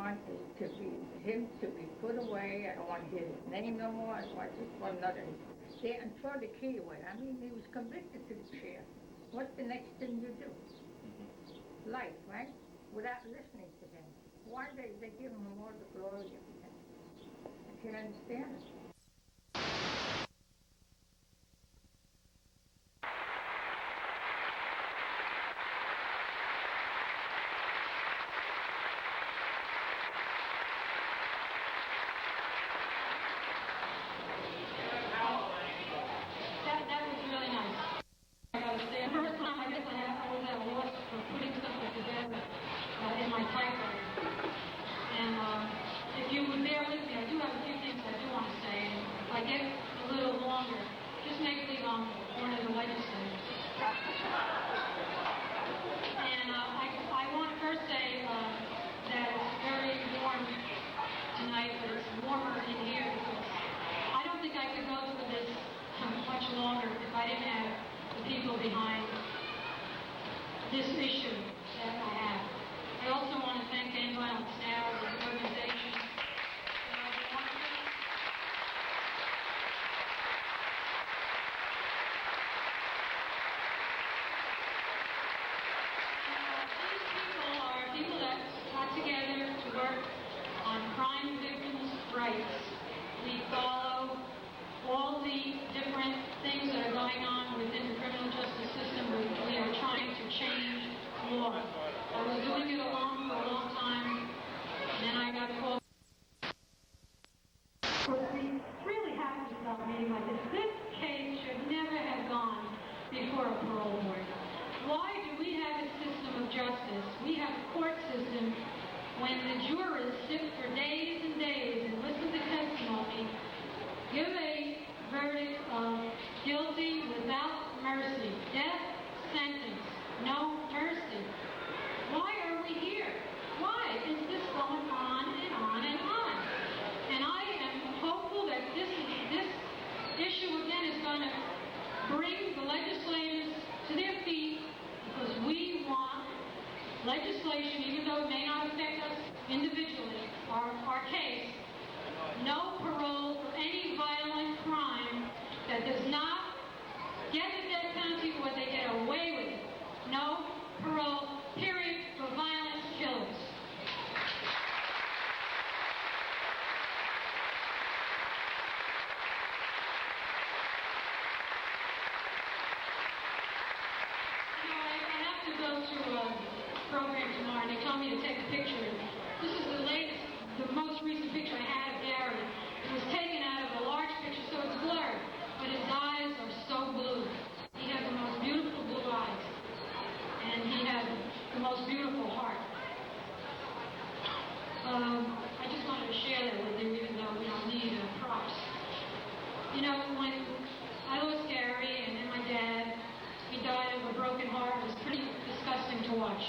want is him to be put away. I don't want to hear his name no more. I just want another day and throw the key away. I mean, he was convicted to the chair. What's the next thing you do? Life, right? Without listening to them. Why they give him all the glory and everything? I can't understand it. This issue that I have. I also want to thank anyone on staff, the organization. These people are people that got together to work on crime victims' rights. We follow all the different things that are going on within the criminal justice system. We are trying to change law. I was doing it alone for a long time, and then I got called. We really have to stop a meeting like this. This case should never have gone before a parole board. Why do we have a system of justice? We have a court system when the jurors sit for days and days and listen to testimony, give a verdict of guilty without mercy, death sentence, no mercy. Why are we here? Why is this going on and on and on? And I am hopeful that this issue again is going to bring the legislators to their feet, because we want legislation, even though it may not affect us individually, our case, no parole for any violent crime that does not get the death penalty or they get away with it. No parole, period, for violent killers. You know, I have to go to a program tomorrow, and they told me to take a picture. This is the most recent picture I had of Gary. It was taken out of a large picture, so it's blurred, but his eyes are so blue. He has the most beautiful blue eyes, and he has the most beautiful heart. I just wanted to share that with you, even though we don't need props. You know, when I lost Gary and then my dad, he died of a broken heart. It was pretty disgusting to watch.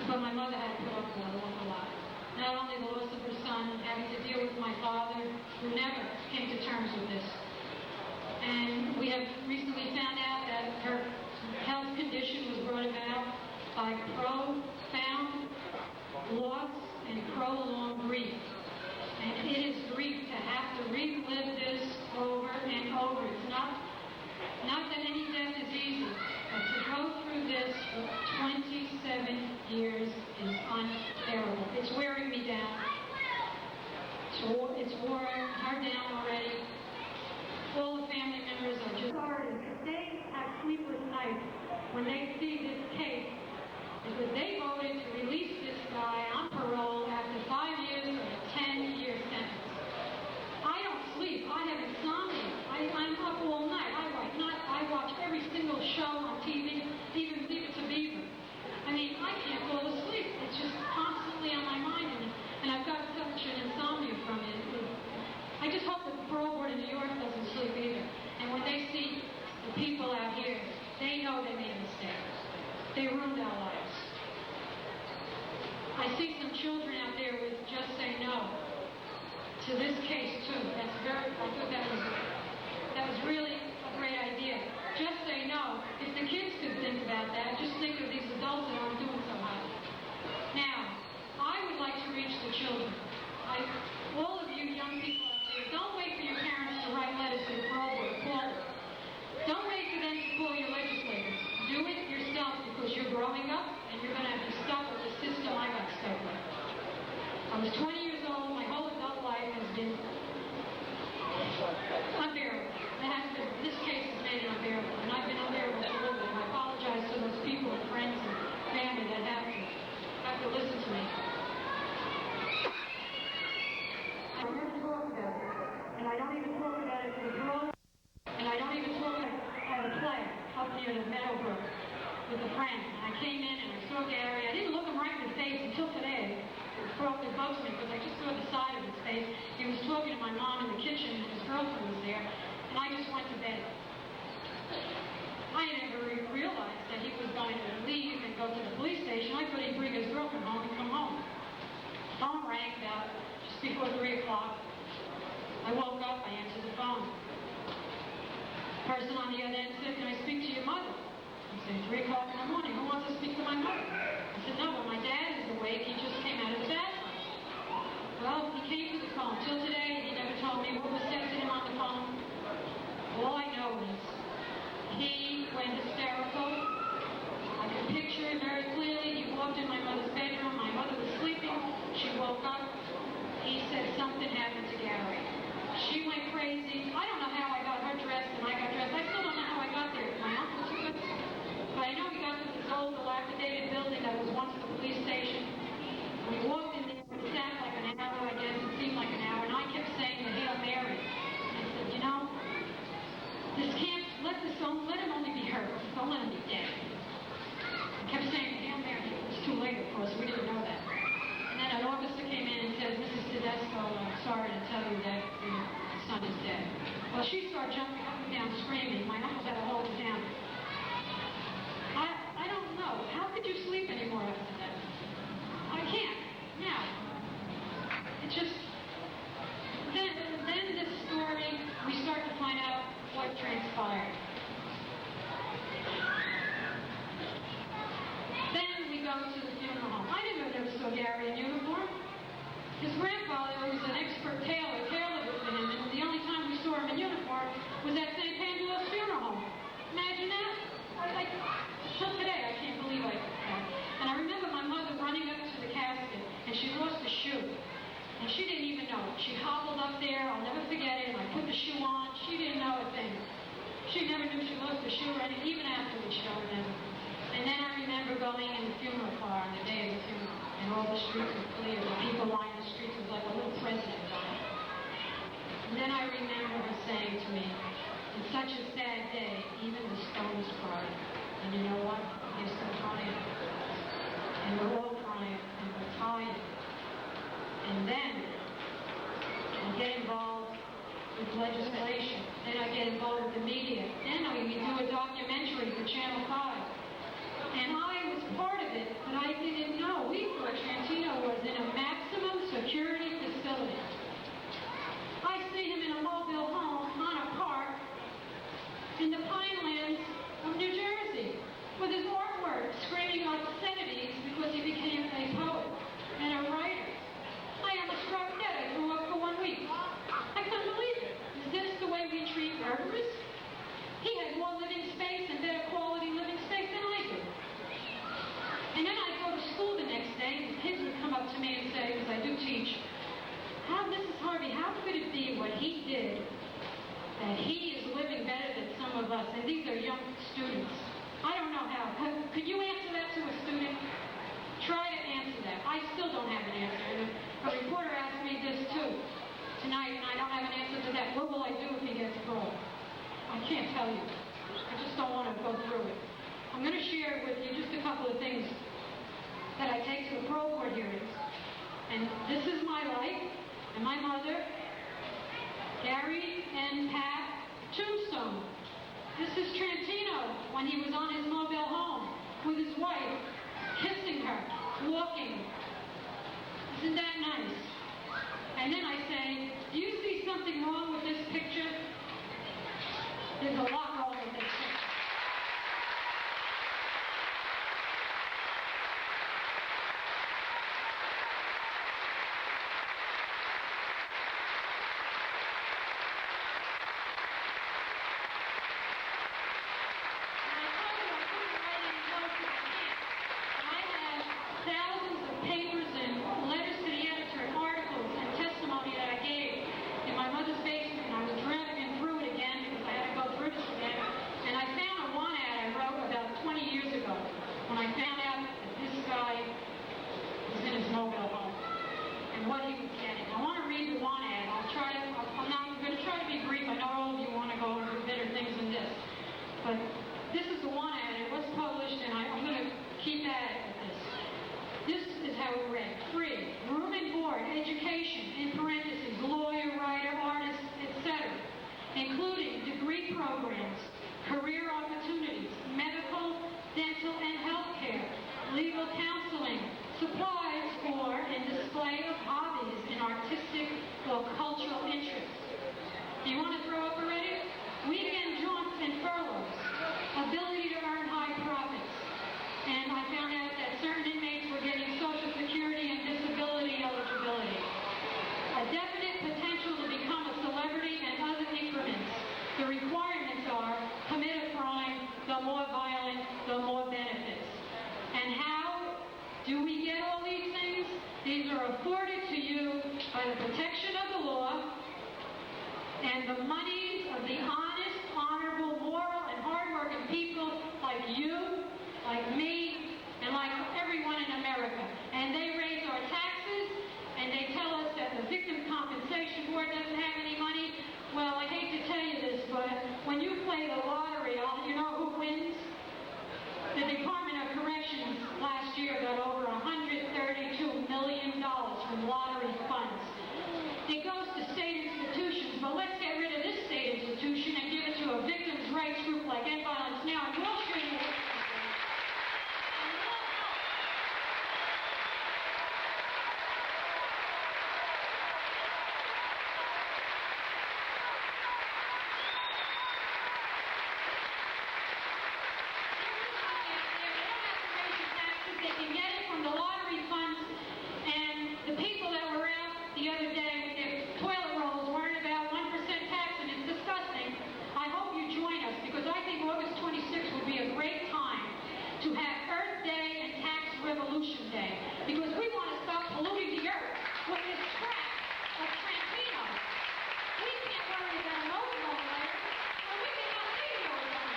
But my mother had to put up with it a lot. Not only the loss of her son, having to deal with my father, who never came to terms with this. And we have recently found out that her health condition was brought about by profound loss and prolonged grief. And it is grief to have to relive this over and over. It's not that any death is easy, but to go through this for 27 years is unbearable. It's wearing me down. It's wearing her down already. All the family members are just sorry. They have sleepless nights when they see this case, because they voted to release this guy on parole after 5 years of a 10-year sentence. I don't sleep. I have insomnia. I'm up all night. I watch every single show on TV, even Leave It to Beaver. I mean, I can't fall asleep. It's just constantly on my mind, and I've got such an insomnia from it. I just hope that the parole board in New York doesn't sleep either. And when they see the people out here, they know they made a mistake. They ruined our lives. I see some children out there with just say no to this case too. I thought that was came in and I saw Gary. I didn't look him right in the face until today. It bugs me because I just saw the side of his face. He was talking to my mom in the kitchen and his girlfriend was there, and I just went to bed. I never realized that he was going to leave and go to the police station. I thought he'd bring his girlfriend home and come home. The phone rang about just before 3 o'clock. I woke up, I answered the phone. The person on the other end said, "Can I speak to your mother?" I said, 3 o'clock in the morning, who wants to speak to my mother? I said, "No, but my dad is awake, he just came out of the bathroom." Well, he came to the phone. Till today, he never told me what was said to him on the phone. All I know is he went hysterical. I can picture it very clearly. He walked in my mother's bedroom. My mother was sleeping. She woke up. He said something happened to Gary. She went crazy. I don't know how I got her dressed and I got dressed. I still don't know how I got there. My uncle took us. But I know we got to this old dilapidated building that was once the police station. We walked in there and sat like an hour, I guess. It seemed like an hour. And I kept saying the Hail Mary. And I said, you know, this can't, let him only be hurt. Don't let him be dead. I kept saying the Hail Mary. It was too late, of course. We didn't know that. And then an officer came in and said, "Mrs. Tedesco, I'm sorry to tell you that your son is dead." Well, she started jumping up and down, screaming. My uncles had to hold her down. I don't know. How could you sleep anymore after that? I can't. Now, it just... Then this story, we start to find out what transpired. Then we go to the funeral home. I never saw Gary in uniform. His grandfather was an expert tailor, tailored with him, and the only time we saw him in uniform was at St. Pandora's funeral home. Imagine that. Till today, I can't believe I did that. And I remember my mother running up to the casket, and she lost a shoe. And she didn't even know it. She hobbled up there, I'll never forget it, and I put the shoe on. She didn't know a thing. She never knew she lost a shoe, and even afterwards she don't remember. And then I remember going in the funeral car on the day of the funeral, and all the streets were clear, and people lined the streets. It was like a little president dying. And then I remember her saying to me, "It's such a sad day, even the stones cry." And you know what? They're still crying. And we're all crying, and we're tired. And then I get involved with legislation. Then I get involved with the media. Then we do a documentary for Channel 5. And I was part of it, but I didn't know. We thought Trentino was in a maximum security facility. I see him in a mobile home on a park in the Pinelands of New Jersey with his artwork screaming obscenities because he became a poet and a writer. I almost dropped dead. I threw up for 1 week. I couldn't believe it. Is this the way we treat murderers? He had more living space and better quality living space than I do. And then I'd go to school the next day, and kids would come up to me and say, because I do teach, Mrs. Harvey, how could it be what he did, that he is living better than some of us? And these are young students. I don't know how. Could you answer that to a student? Try to answer that. I still don't have an answer. And a reporter asked me this too tonight, and I don't have an answer to that. What will I do if he gets parole? I can't tell you. I just don't want to go through it. I'm going to share with you just a couple of things that I take to the parole board hearings. And this is my life and my mother, Gary and Pat Tombstone. This is Trentino when he was on his mobile home with his wife, kissing her, walking. Isn't that nice? And then I say, do you see something wrong with this picture? There's a lot wrong with this picture. And I found and the monies of the honest, honorable, moral, and hard-working people like you, like me, and like everyone in America. And they raise our taxes, and they tell us that the Victim Compensation Board doesn't have any money. Well, I hate to tell you this, but when you play the lottery, you know who wins? The Department of Corrections last year got over $132 million from lottery funds. It goes to state institutions, but let's get rid of this state institution and give it to a victims' rights group like End Violence Now, and we'll show you what we can do. They can get it from the lottery funds, and the people that were out the other day with their toilet rolls worrying about 1% tax, and it's disgusting. I hope you join us, because I think August 26th would be a great time to have Earth Day and Tax Revolution Day, because we want to stop polluting the earth with this crap of Trentino. We can't worry about an ozone layer, or we can not see the ozone.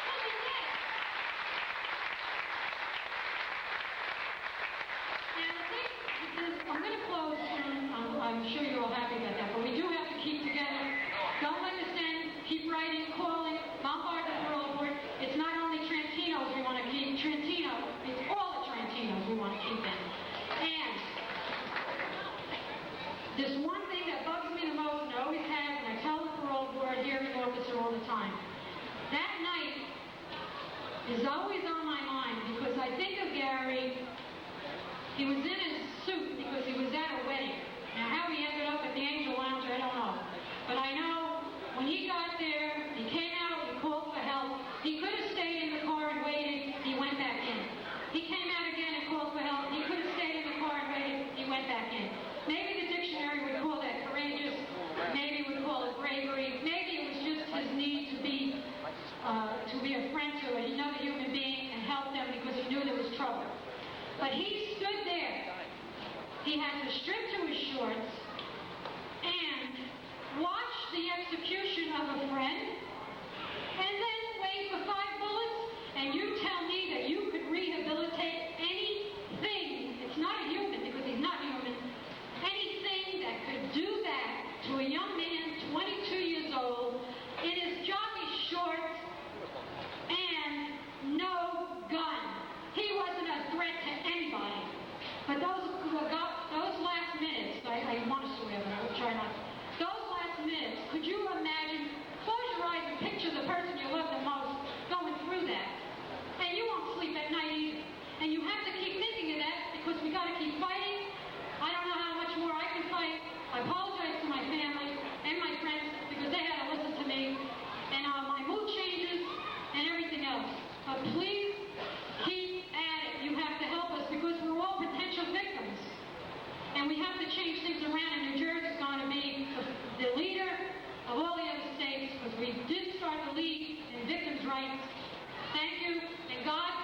We'll be dead. I'm going to close soon. I'm sure you're all happy about that, but we do have to keep together. Don't let us end. Keep writing, calling, bombard the parole board. It's not only Trentinos we want to keep. It's all the Trentinos we want to keep in. And this one thing that bugs me the most, and I always have, and I tell the parole board, hearing officer all the time, that night is always on my mind, because I think of Gary. He was in his suit because he was at a wedding. Now, how he ended up at the Angel Lounge, I don't know. But I know when he got there, he came out, he called for help. He could have stayed in the car and waited. He went back in. He came out again and called for help. He could have stayed in the car and waited. He went back in. Maybe the dictionary would call that courageous. Maybe it would call it bravery. Maybe it was just his need to be a friend to another human being and help them because he knew there was trouble. But he stood there. He had to strip to his shorts and watch the execution of a friend and then wait for 5 bullets, and you tell me that you could rehabilitate anything. It's not a human, because he's not human. Anything that could do that to a young man, 22 years old, in his jockey shorts and no gun. He wasn't a threat to anybody. But those last minutes, I want to swear, but I will try not to. Those last minutes, could you imagine? Close your eyes and picture the person you love the most going through that. And you won't sleep at night either. And you have to keep thinking of that, because we got to keep fighting. I don't know how much more I can fight. I apologize to my family and my friends, because they had to listen to me. And my mood changes and everything else. But please, keep at it. You have to help us, because we're all potential victims. And we have to change things around, and New Jersey is going to be the leader of all the other states, because we did start the lead in victims' rights. Thank you, and God